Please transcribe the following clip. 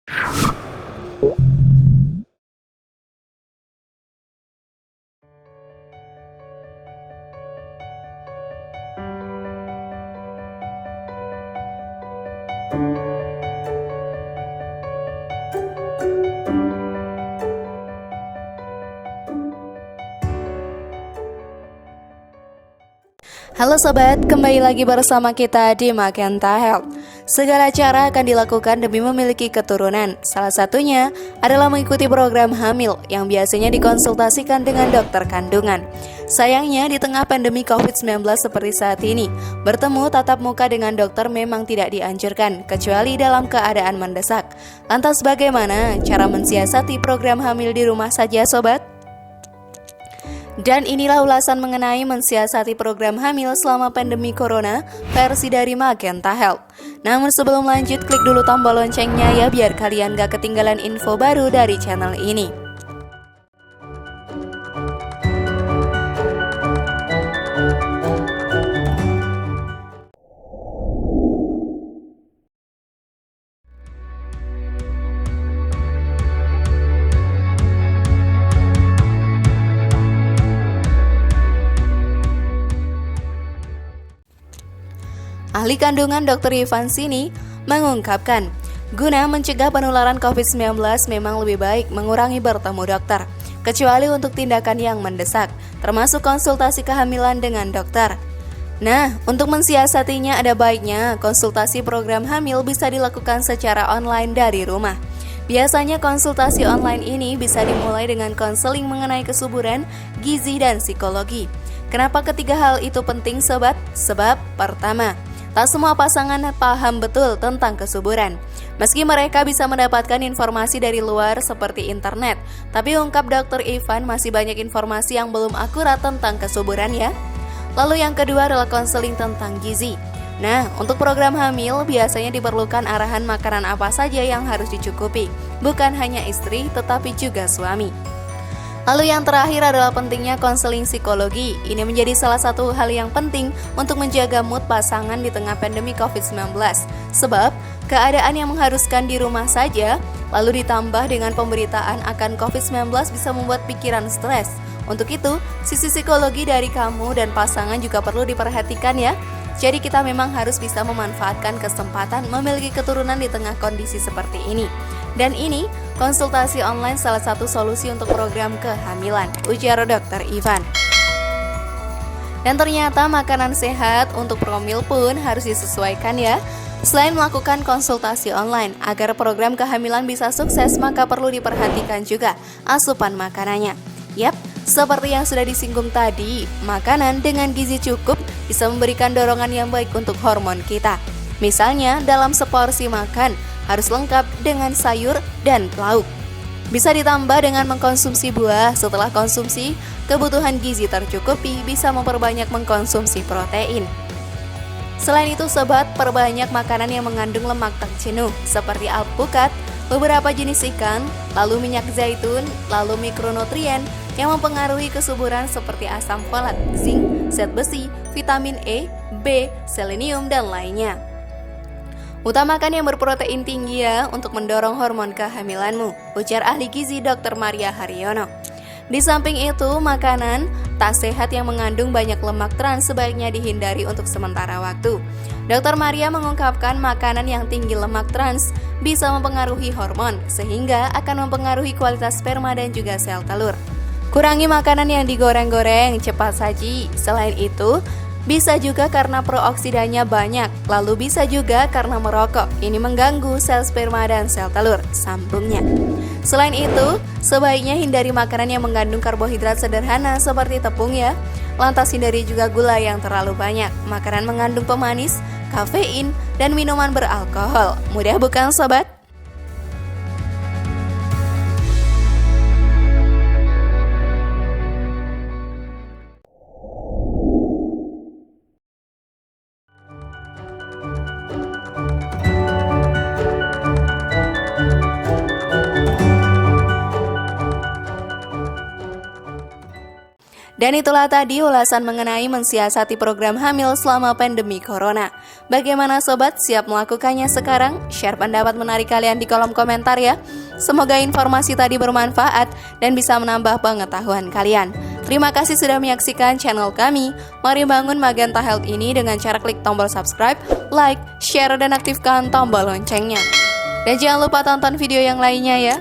Halo sobat, kembali lagi bersama kita di Magenta Health. Segala cara akan dilakukan demi memiliki keturunan. Salah satunya adalah mengikuti program hamil yang biasanya dikonsultasikan dengan dokter kandungan. Sayangnya di tengah pandemi COVID-19 seperti saat ini, bertemu tatap muka dengan dokter memang tidak dianjurkan, kecuali dalam keadaan mendesak. Lantas bagaimana cara mensiasati program hamil di rumah saja sobat? Dan inilah ulasan mengenai mensiasati program hamil selama pandemi corona versi dari Magenta Health. Namun sebelum lanjut, klik dulu tombol loncengnya ya biar kalian gak ketinggalan info baru dari channel ini. Ahli kandungan Dr. Ivan Sini mengungkapkan, guna mencegah penularan COVID-19 memang lebih baik mengurangi bertemu dokter, kecuali untuk tindakan yang mendesak, termasuk konsultasi kehamilan dengan dokter. Nah, untuk mensiasatinya ada baiknya konsultasi program hamil bisa dilakukan secara online dari rumah. Biasanya konsultasi online ini bisa dimulai dengan konseling mengenai kesuburan, gizi, dan psikologi. Kenapa ketiga hal itu penting sobat? Sebab pertama, tak semua pasangan paham betul tentang kesuburan. Meski mereka bisa mendapatkan informasi dari luar seperti internet, tapi ungkap Dr. Ivan masih banyak informasi yang belum akurat tentang kesuburan ya. Lalu yang kedua adalah konseling tentang gizi. Nah, untuk program hamil biasanya diperlukan arahan makanan apa saja yang harus dicukupi, bukan hanya istri tetapi juga suami. Lalu yang terakhir adalah pentingnya konseling psikologi. Ini menjadi salah satu hal yang penting untuk menjaga mood pasangan di tengah pandemi COVID-19. Sebab keadaan yang mengharuskan di rumah saja, lalu ditambah dengan pemberitaan akan COVID-19 bisa membuat pikiran stres. Untuk itu, sisi psikologi dari kamu dan pasangan juga perlu diperhatikan ya. Jadi kita memang harus bisa memanfaatkan kesempatan memiliki keturunan di tengah kondisi seperti ini. Dan ini, konsultasi online salah satu solusi untuk program kehamilan, ujar Dr. Ivan. Dan ternyata makanan sehat untuk promil pun harus disesuaikan ya. Selain melakukan konsultasi online, agar program kehamilan bisa sukses, maka perlu diperhatikan juga asupan makanannya. Yap, seperti yang sudah disinggung tadi, makanan dengan gizi cukup bisa memberikan dorongan yang baik untuk hormon kita. Misalnya, dalam seporsi makan, harus lengkap dengan sayur dan lauk. Bisa ditambah dengan mengkonsumsi buah. Setelah konsumsi, kebutuhan gizi tercukupi, bisa memperbanyak mengkonsumsi protein. Selain itu sobat, perbanyak makanan yang mengandung lemak tak jenuh seperti alpukat, beberapa jenis ikan, lalu minyak zaitun, lalu mikronutrien yang mempengaruhi kesuburan seperti asam folat, zinc, zat besi, vitamin E, B, selenium, dan lainnya. Utamakan yang berprotein tinggi ya untuk mendorong hormon kehamilanmu, ujar ahli gizi Dr. Maria Haryono. Di samping itu, makanan tak sehat yang mengandung banyak lemak trans sebaiknya dihindari untuk sementara waktu. Dr. Maria mengungkapkan makanan yang tinggi lemak trans bisa mempengaruhi hormon, sehingga akan mempengaruhi kualitas sperma dan juga sel telur. Kurangi makanan yang digoreng-goreng, cepat saji. Selain itu, bisa juga karena prooksidanya banyak, lalu bisa juga karena merokok. Ini mengganggu sel sperma dan sel telur, sambungnya. Selain itu, sebaiknya hindari makanan yang mengandung karbohidrat sederhana seperti tepung ya. Lantas hindari juga gula yang terlalu banyak, makanan mengandung pemanis, kafein, dan minuman beralkohol. Mudah bukan sobat? Dan itulah tadi ulasan mengenai mensiasati program hamil selama pandemi corona. Bagaimana sobat, siap melakukannya sekarang? Share pendapat menarik kalian di kolom komentar ya. Semoga informasi tadi bermanfaat dan bisa menambah pengetahuan kalian. Terima kasih sudah menyaksikan channel kami. Mari bangun Magenta Health ini dengan cara klik tombol subscribe, like, share, dan aktifkan tombol loncengnya. Dan jangan lupa tonton video yang lainnya ya.